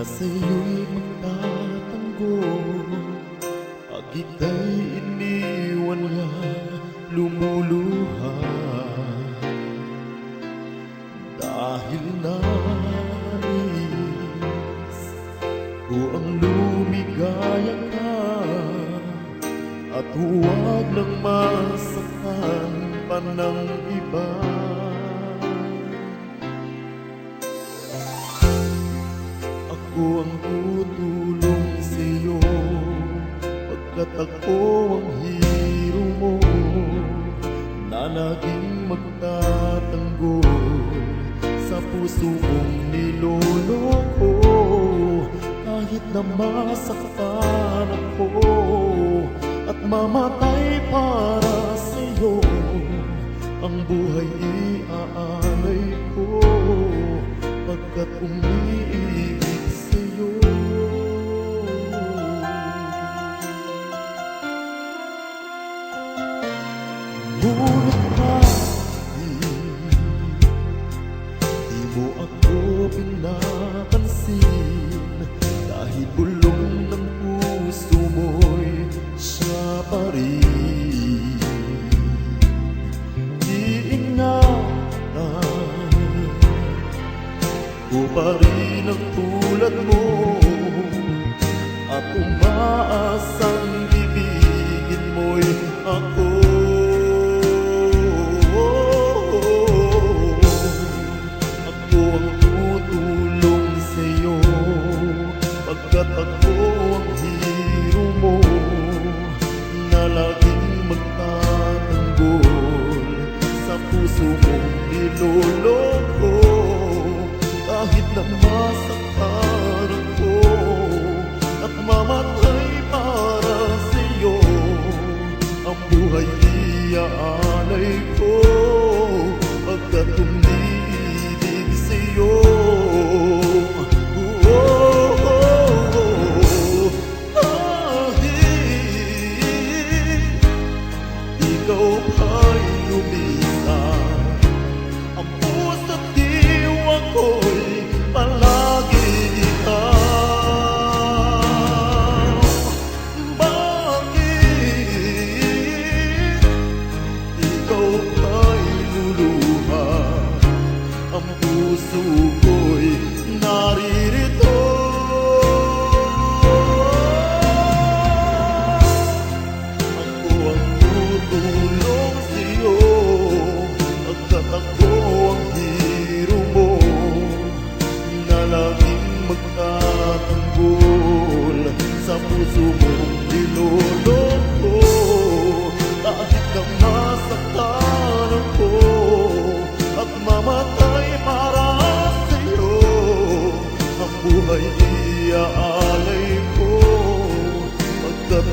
sa'yo'y magtatanggol. Pag ika'y iniwan niya, lumuluha. Dahil nais ko ang lumigaya ka, at huwag nang masaktan pa ng iba. Ako ang tutulong sa'yo pagkat ako ang hero mo, na laging magtatanggol sa puso mong niloloko. Kahit na masaktan ako at mamatay para sa'yo, ang buhay iaalay ko pagkat umiibig sa'yo. Ngunit bakit di mo ako pinapansin? Dahil bulong ng puso mo'y siya pa rin. Iingatan ko pa rin ang tulad mo, at umaasang ibigin mo'y ako. Ako ang tutulong sa'yo pagkat ako ang hero mo, na laging magtatanggol sa puso mong niloloko. Kahit na masaktan ako at mamatay para sa'yo, ang buhay iaalay ko pagkat umiibig sa'yo. Ikaw pa'y lumisan, ang puso't diwa ko'y palagi ikaw. Bakit ikaw pa'y luluha? Ang puso ko'y naririto. Ako ang tutulong sa'yo pagkat ako ang hero mo, na laging magtatanggol sa puso mong niloloko. Kahit na masaktan ako at mamatay para sa'yo, ang buhay iaalay ko pagkat